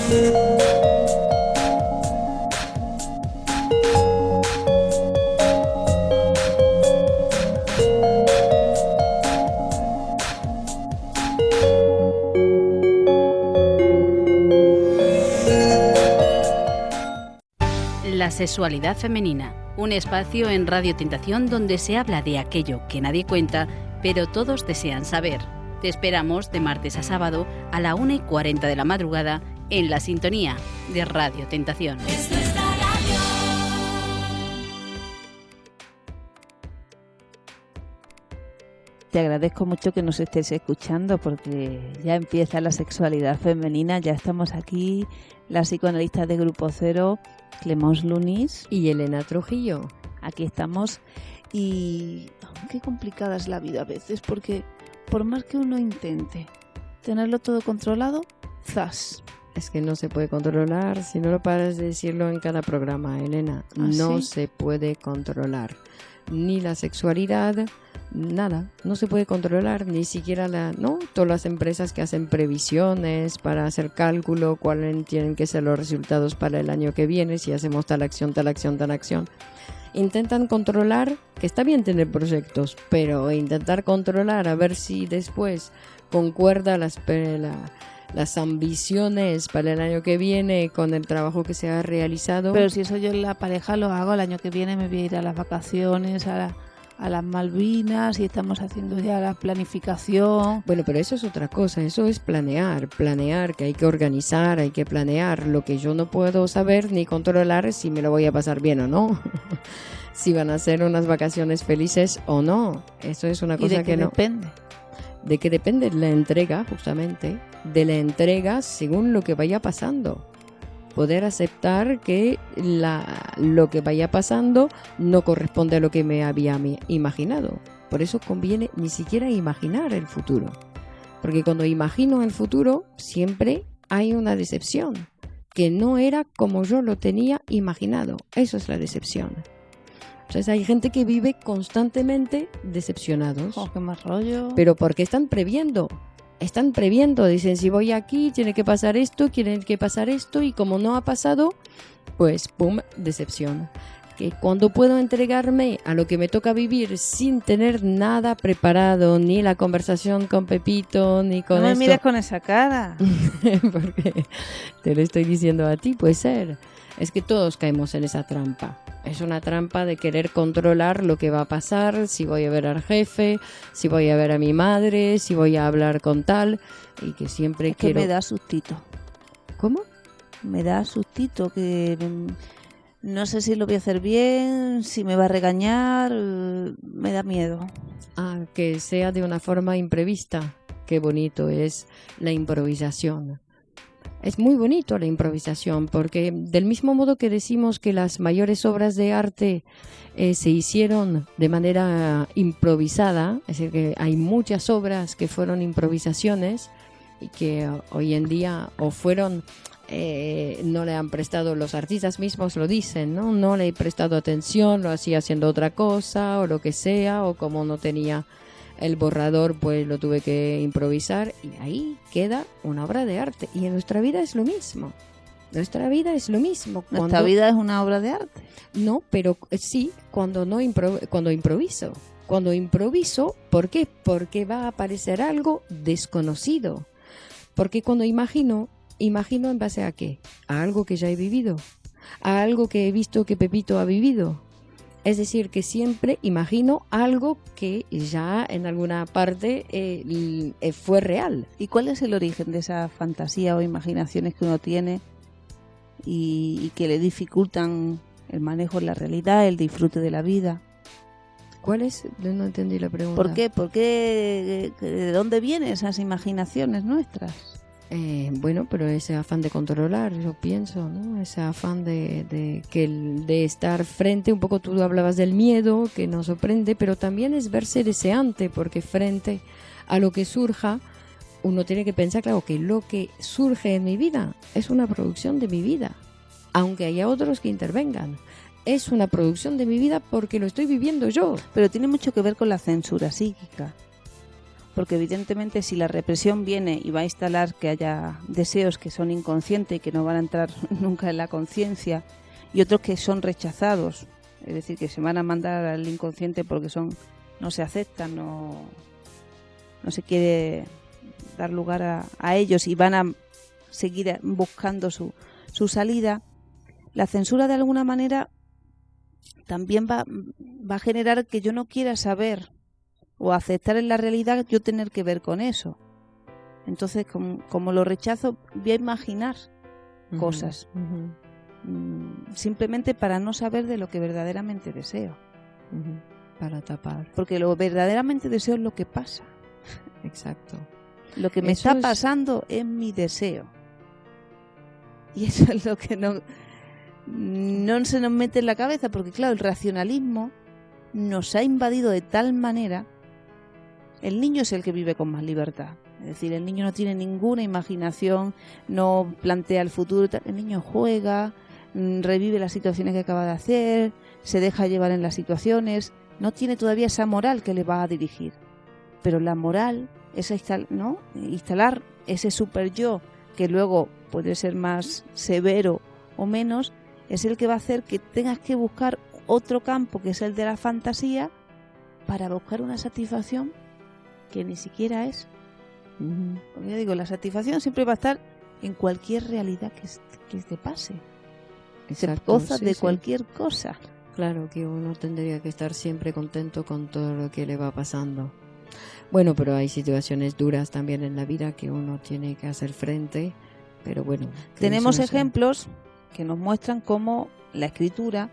La sexualidad femenina, un espacio en Radio Tentación donde se habla de aquello que nadie cuenta, pero todos desean saber. Te esperamos de martes a sábado a la 1:40 de la madrugada en la sintonía de Radio Tentación. Te agradezco mucho que nos estés escuchando porque ya empieza la sexualidad femenina, ya estamos aquí, las psicoanalistas de Grupo Cero, Clemons Lunis y Elena Trujillo. Aquí estamos y qué complicada es la vida a veces porque por más que uno intente tenerlo todo controlado, ¡zas! Es que no se puede controlar, si no lo paras de decirlo en cada programa, Elena. No se puede controlar ni la sexualidad, nada, no se puede controlar, ni siquiera todas las empresas que hacen previsiones para hacer cálculo, cuáles tienen que ser los resultados para el año que viene, si hacemos tal acción, tal acción, tal acción. Intentan controlar, que está bien tener proyectos, pero intentar controlar a ver si después concuerda las ambiciones para el año que viene con el trabajo que se ha realizado. Pero si eso yo en la pareja lo hago, el año que viene me voy a ir a las vacaciones, a las Malvinas y estamos haciendo ya la planificación. Bueno, pero eso es otra cosa, eso es planear, que hay que organizar, hay que planear. Lo que yo no puedo saber ni controlar es si me lo voy a pasar bien o no, si van a ser unas vacaciones felices o no. Eso es una cosa que no. Depende. ¿De qué depende? La entrega, justamente, de la entrega según lo que vaya pasando. Poder aceptar que lo que vaya pasando no corresponde a lo que me había imaginado. Por eso conviene ni siquiera imaginar el futuro. Porque cuando imagino el futuro, siempre hay una decepción, que no era como yo lo tenía imaginado. Eso es la decepción. Entonces hay gente que vive constantemente decepcionados. Oh, qué más rollo. Pero porque están previendo, dicen si voy aquí tiene que pasar esto, y como no ha pasado, pues pum, decepción. Que cuando puedo entregarme a lo que me toca vivir sin tener nada preparado, ni la conversación con Pepito, ni con No me mires con esa cara. Porque te lo estoy diciendo a ti, puede ser. Es que todos caemos en esa trampa. Es una trampa de querer controlar lo que va a pasar, si voy a ver al jefe, si voy a ver a mi madre, si voy a hablar con tal, y que siempre es que me da sustito. ¿Cómo? Me da sustito, que no sé si lo voy a hacer bien, si me va a regañar, me da miedo. Ah, que sea de una forma imprevista. Qué bonito es la improvisación. Es muy bonito la improvisación, porque del mismo modo que decimos que las mayores obras de arte se hicieron de manera improvisada, es decir, que hay muchas obras que fueron improvisaciones y que hoy en día o fueron, no le han prestado, los artistas mismos lo dicen, no le he prestado atención, lo hacía haciendo otra cosa o lo que sea, o como no tenía el borrador, pues lo tuve que improvisar y ahí queda una obra de arte. Y en nuestra vida es lo mismo. Nuestra vida es una obra de arte. No, pero sí, cuando improviso. Cuando improviso, ¿por qué? Porque va a aparecer algo desconocido. Porque cuando imagino en base a ¿qué? A algo que ya he vivido. A algo que he visto que Pepito ha vivido. Es decir, que siempre imagino algo que ya en alguna parte fue real. ¿Y cuál es el origen de esa fantasía o imaginaciones que uno tiene y que le dificultan el manejo de la realidad, el disfrute de la vida? ¿Cuál es? No entendí la pregunta. ¿Por qué? ¿De dónde vienen esas imaginaciones nuestras? Bueno, pero ese afán de controlar, yo pienso, ¿no? Ese afán de estar frente, un poco tú hablabas del miedo que nos sorprende, pero también es verse deseante, porque frente a lo que surja, uno tiene que pensar, claro, que lo que surge en mi vida es una producción de mi vida, aunque haya otros que intervengan. Es una producción de mi vida porque lo estoy viviendo yo. Pero tiene mucho que ver con la censura psíquica. porque evidentemente si la represión viene y va a instalar que haya deseos que son inconscientes y que no van a entrar nunca en la conciencia, y otros que son rechazados, es decir, que se van a mandar al inconsciente porque no se aceptan, no se quiere dar lugar a ellos y van a seguir buscando su salida, la censura de alguna manera también va a generar que yo no quiera saber o aceptar en la realidad yo tener que ver con eso. Entonces, como lo rechazo, voy a imaginar cosas, simplemente para no saber de lo que verdaderamente deseo. Para tapar. Porque lo verdaderamente deseo es lo que pasa. Exacto. Lo que me está pasando es mi deseo. Y eso es lo que no se nos mete en la cabeza, porque claro, el racionalismo nos ha invadido de tal manera. El niño es el que vive con más libertad. Es decir, el niño no tiene ninguna imaginación, no plantea el futuro. El niño juega, revive las situaciones que acaba de hacer, se deja llevar en las situaciones. No tiene todavía esa moral que le va a dirigir. Pero la moral, instalar ese super yo, que luego puede ser más severo o menos, es el que va a hacer que tengas que buscar otro campo, que es el de la fantasía, para buscar una satisfacción que ni siquiera es. Porque ya digo, la satisfacción siempre va a estar en cualquier realidad que te pase. Exacto, se goza de cualquier cosa. Claro que uno tendría que estar siempre contento con todo lo que le va pasando. Bueno, pero hay situaciones duras también en la vida que uno tiene que hacer frente, pero bueno. Tenemos ejemplos que nos muestran cómo la escritura,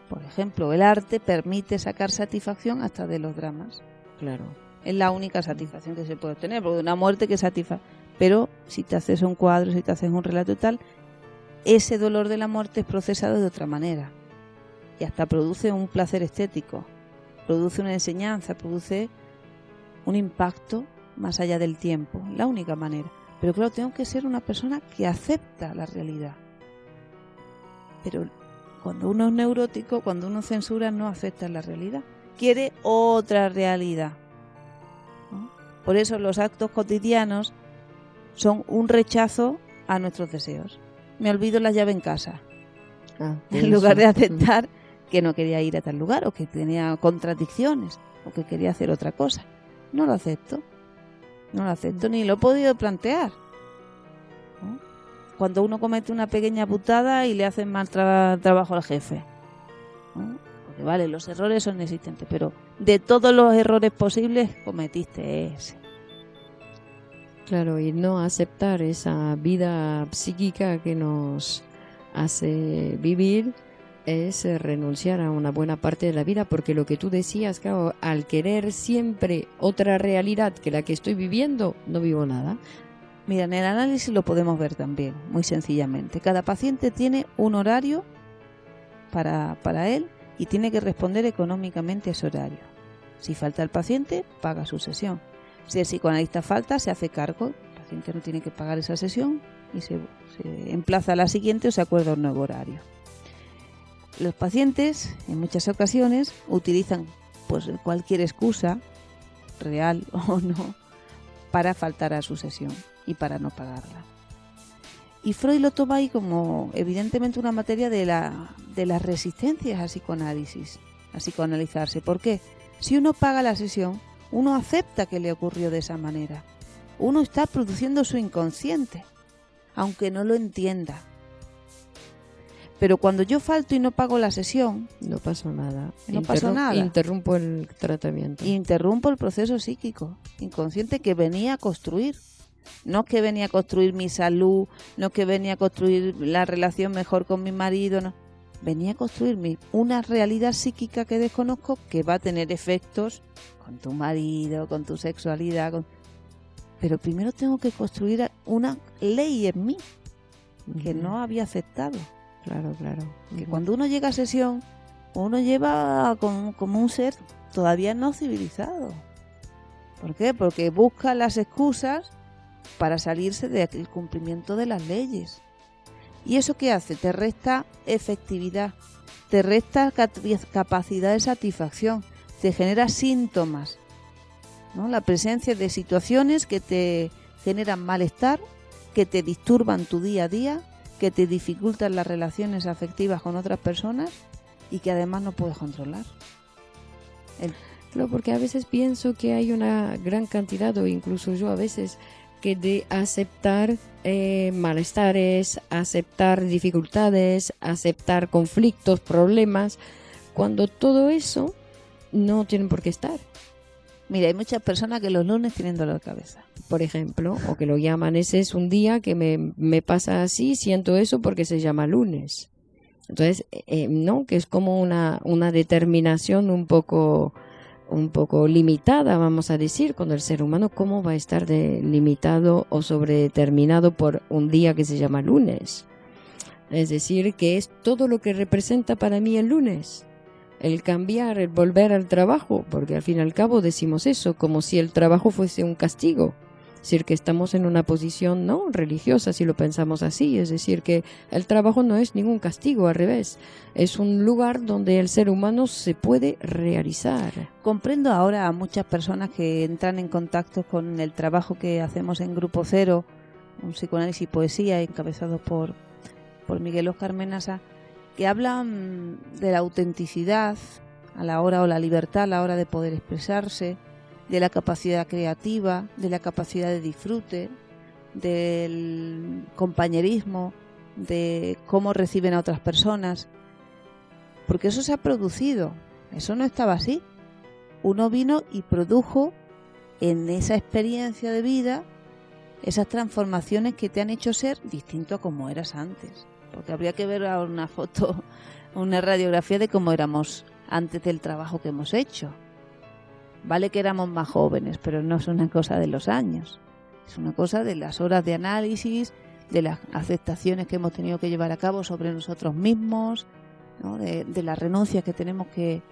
por ejemplo, el arte, permite sacar satisfacción hasta de los dramas. Claro. Es la única satisfacción que se puede obtener, porque una muerte que satisface. Pero si te haces un cuadro, si te haces un relato y tal, ese dolor de la muerte es procesado de otra manera. Y hasta produce un placer estético, produce una enseñanza, produce un impacto más allá del tiempo. La única manera. Pero claro, tengo que ser una persona que acepta la realidad. Pero cuando uno es neurótico, cuando uno censura, no acepta la realidad. Quiere otra realidad. ¿No? Por eso los actos cotidianos son un rechazo a nuestros deseos. Me olvido la llave en casa. En lugar de aceptar que no quería ir a tal lugar, o que tenía contradicciones, o que quería hacer otra cosa. No lo acepto. No lo acepto, ni lo he podido plantear. ¿No? Cuando uno comete una pequeña putada y le hacen mal trabajo al jefe. ¿No? Porque vale, los errores son existentes, pero de todos los errores posibles cometiste ese. Claro, y no aceptar esa vida psíquica que nos hace vivir es renunciar a una buena parte de la vida, porque lo que tú decías, claro, al querer siempre otra realidad que la que estoy viviendo, no vivo nada. Mira, en el análisis lo podemos ver también, muy sencillamente. Cada paciente tiene un horario para él y tiene que responder económicamente a ese horario. Si falta el paciente, paga su sesión. Si el psicoanalista falta, se hace cargo. El paciente no tiene que pagar esa sesión y se emplaza a la siguiente o se acuerda un nuevo horario. Los pacientes, en muchas ocasiones, utilizan pues cualquier excusa, real o no, para faltar a su sesión y para no pagarla. Y Freud lo toma ahí como, evidentemente, una materia de las resistencias al psicoanálisis, a psicoanalizarse. ¿Por qué? Si uno paga la sesión, uno acepta que le ocurrió de esa manera. Uno está produciendo su inconsciente, aunque no lo entienda. Pero cuando yo falto y no pago la sesión, no pasó nada. No pasó nada. Interrumpo el tratamiento. Interrumpo el proceso psíquico, inconsciente que venía a construir. No que venía a construir mi salud, no que venía a construir la relación mejor con mi marido, no. Venía a construir una realidad psíquica que desconozco, que va a tener efectos con tu marido, con tu sexualidad. Pero primero tengo que construir una ley en mí que no había aceptado. Claro. Que cuando uno llega a sesión, uno lleva como un ser todavía no civilizado. ¿Por qué? Porque busca las excusas para salirse del cumplimiento de las leyes. ¿Y eso qué hace? Te resta efectividad, te resta capacidad de satisfacción, te genera síntomas. ¿no? La presencia de situaciones que te generan malestar, que te disturban tu día a día, que te dificultan las relaciones afectivas con otras personas y que además no puedes controlar. Claro, porque a veces pienso que hay una gran cantidad, o incluso yo a veces, que de aceptar malestares, aceptar dificultades, aceptar conflictos, problemas, cuando todo eso no tienen por qué estar. Mira, hay muchas personas que los lunes tienen dolor de cabeza. Por ejemplo, o que lo llaman, ese es un día que me pasa así, siento eso porque se llama lunes. Entonces, no, que es como una determinación un poco limitada, vamos a decir, cuando el ser humano, ¿cómo va a estar limitado o sobredeterminado por un día que se llama lunes? Es decir, que es todo lo que representa para mí el lunes. El cambiar, el volver al trabajo, porque al fin y al cabo decimos eso, como si el trabajo fuese un castigo. Es decir, que estamos en una posición no religiosa, si lo pensamos así. Es decir, que el trabajo no es ningún castigo, al revés. Es un lugar donde el ser humano se puede realizar. Comprendo ahora a muchas personas que entran en contacto con el trabajo que hacemos en Grupo Cero, un psicoanálisis y poesía, encabezado por Miguel Óscar Menasa, que hablan de la autenticidad a la hora, o la libertad a la hora de poder expresarse, de la capacidad creativa, de la capacidad de disfrute, del compañerismo, de cómo reciben a otras personas, porque eso se ha producido, eso no estaba así. Uno vino y produjo en esa experiencia de vida esas transformaciones que te han hecho ser distinto a como eras antes, porque habría que ver una foto, una radiografía de cómo éramos antes del trabajo que hemos hecho. Vale que éramos más jóvenes, pero no es una cosa de los años. Es una cosa de las horas de análisis, de las aceptaciones que hemos tenido que llevar a cabo sobre nosotros mismos, ¿no? De las renuncias que tenemos que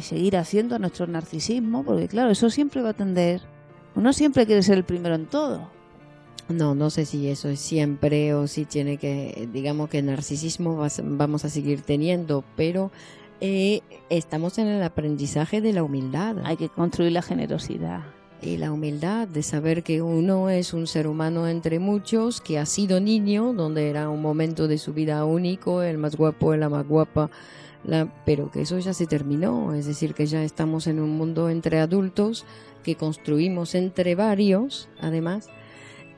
seguir haciendo a nuestro narcisismo, porque claro, eso siempre va a tender. Uno siempre quiere ser el primero en todo. No sé si eso es siempre o si tiene que, digamos que narcisismo vamos a seguir teniendo, pero estamos en el aprendizaje de la humildad. Hay que construir la generosidad. Y la humildad de saber que uno es un ser humano entre muchos, que ha sido niño, donde era un momento de su vida único, el más guapo, la más guapa, pero que eso ya se terminó. Es decir, que ya estamos en un mundo entre adultos, que construimos entre varios, además,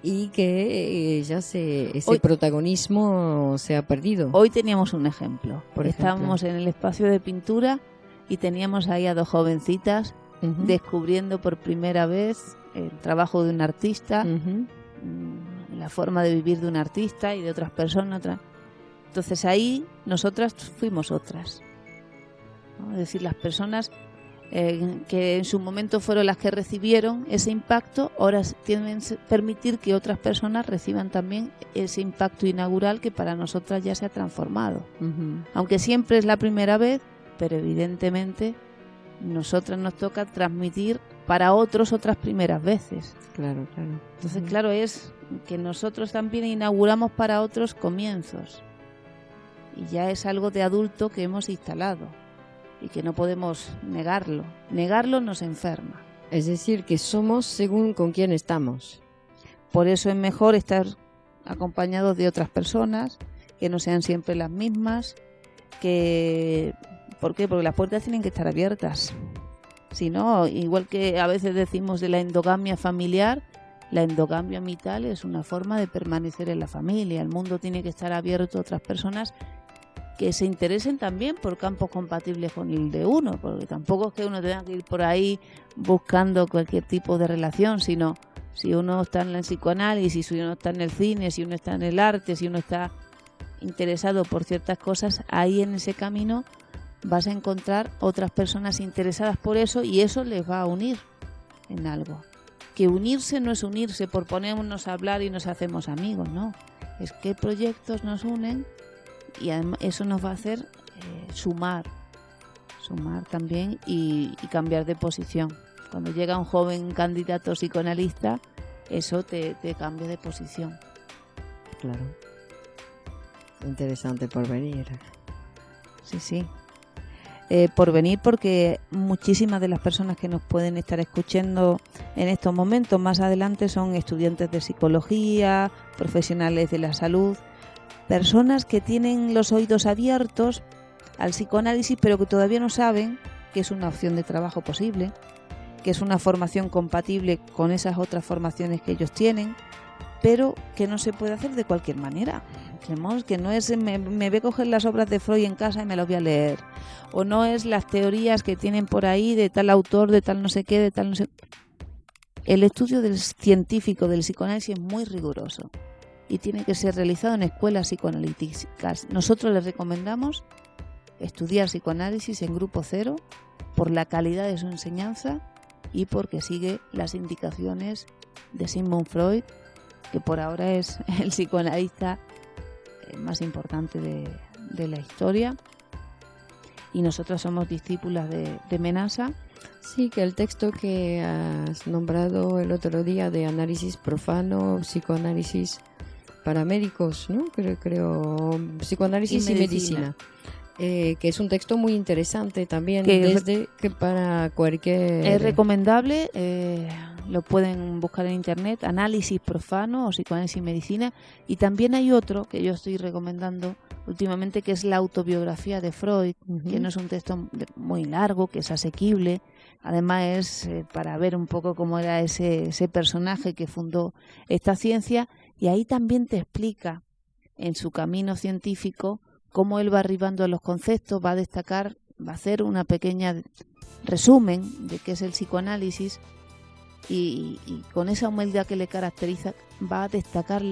y que ya ese protagonismo se ha perdido. Hoy teníamos un ejemplo. Estábamos ejemplo. en el espacio de pintura y teníamos ahí a dos jovencitas descubriendo por primera vez el trabajo de un artista, la forma de vivir de un artista y de otras personas. Entonces ahí nosotras fuimos otras, ¿no? Es decir, las personas que en su momento fueron las que recibieron ese impacto, ahora tienen que permitir que otras personas reciban también ese impacto inaugural que para nosotras ya se ha transformado. Aunque siempre es la primera vez, pero evidentemente nosotras nos toca transmitir para otros otras primeras veces. Claro. Entonces, claro, es que nosotros también inauguramos para otros comienzos. Y ya es algo de adulto que hemos instalado y que no podemos negarlo. Negarlo nos enferma. Es decir, que somos según con quién estamos. Por eso es mejor estar acompañados de otras personas, que no sean siempre las mismas, ¿por qué? Porque las puertas tienen que estar abiertas. Si no, igual que a veces decimos de la endogamia familiar, la endogamia vital es una forma de permanecer en la familia. El mundo tiene que estar abierto a otras personas que se interesen también por campos compatibles con el de uno, porque tampoco es que uno tenga que ir por ahí buscando cualquier tipo de relación, sino si uno está en el psicoanálisis, si uno está en el cine, si uno está en el arte, si uno está interesado por ciertas cosas, ahí en ese camino vas a encontrar otras personas interesadas por eso y eso les va a unir en algo. Que unirse no es unirse por ponernos a hablar y nos hacemos amigos, no. Es qué proyectos nos unen y además eso nos va a hacer sumar también y cambiar de posición. Cuando llega un joven candidato psicoanalista, eso te cambia de posición. Claro. Interesante por venir. Sí. por venir, porque muchísimas de las personas que nos pueden estar escuchando en estos momentos más adelante son estudiantes de psicología, profesionales de la salud, personas que tienen los oídos abiertos al psicoanálisis, pero que todavía no saben que es una opción de trabajo posible, que es una formación compatible con esas otras formaciones que ellos tienen, pero que no se puede hacer de cualquier manera. Creemos que no es me voy a coger las obras de Freud en casa y me las voy a leer, o no es las teorías que tienen por ahí de tal autor, de tal no sé qué, de tal no sé. El estudio del científico del psicoanálisis es muy riguroso y tiene que ser realizado en escuelas psicoanalíticas. Nosotros les recomendamos estudiar psicoanálisis en grupo cero por la calidad de su enseñanza y porque sigue las indicaciones de Sigmund Freud, que por ahora es el psicoanalista más importante de la historia, y nosotros somos discípulas de Menasa. Sí, que el texto que has nombrado el otro día de análisis profano, psicoanálisis para médicos, ¿no? Creo psicoanálisis y medicina. Que es un texto muy interesante también, que para cualquier... Es recomendable, lo pueden buscar en internet, análisis profano o psicoanálisis y medicina, y también hay otro que yo estoy recomendando últimamente, que es la autobiografía de Freud, que no es un texto muy largo, que es asequible, además es para ver un poco cómo era ese personaje que fundó esta ciencia, y ahí también te explica en su camino científico cómo él va arribando a los conceptos, va a hacer una pequeña resumen de qué es el psicoanálisis, y con esa humildad que le caracteriza va a destacar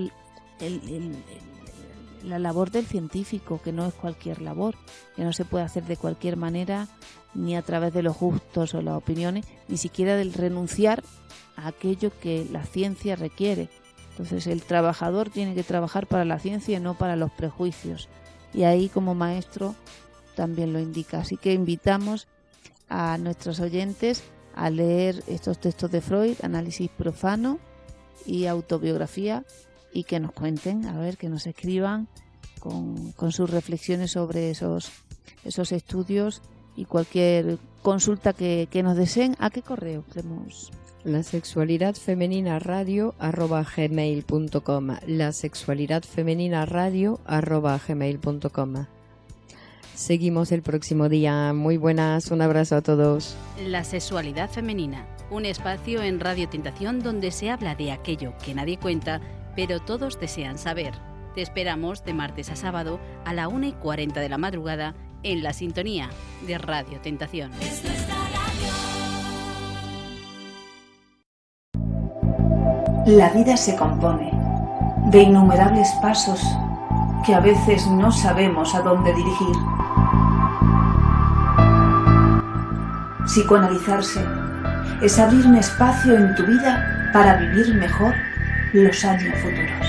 la labor del científico, que no es cualquier labor, que no se puede hacer de cualquier manera, ni a través de los gustos o las opiniones, ni siquiera del renunciar a aquello que la ciencia requiere. Entonces el trabajador tiene que trabajar para la ciencia y no para los prejuicios. Y ahí como maestro también lo indica. Así que invitamos a nuestros oyentes a leer estos textos de Freud, análisis profano y autobiografía, y que nos cuenten, que nos escriban con sus reflexiones sobre esos estudios, y cualquier consulta que nos deseen. ¿A qué correo queremos? lasexualidadfemeninaradio@gmail.com lasexualidadfemeninaradio@gmail.com. Seguimos el próximo día. Muy buenas, un abrazo a todos. La sexualidad femenina, un espacio en Radio Tentación donde se habla de aquello que nadie cuenta, pero todos desean saber. Te esperamos de martes a sábado a la 1:40 de la madrugada en la sintonía de Radio Tentación. La vida se compone de innumerables pasos que a veces no sabemos a dónde dirigir. Psicoanalizarse es abrir un espacio en tu vida para vivir mejor los años futuros.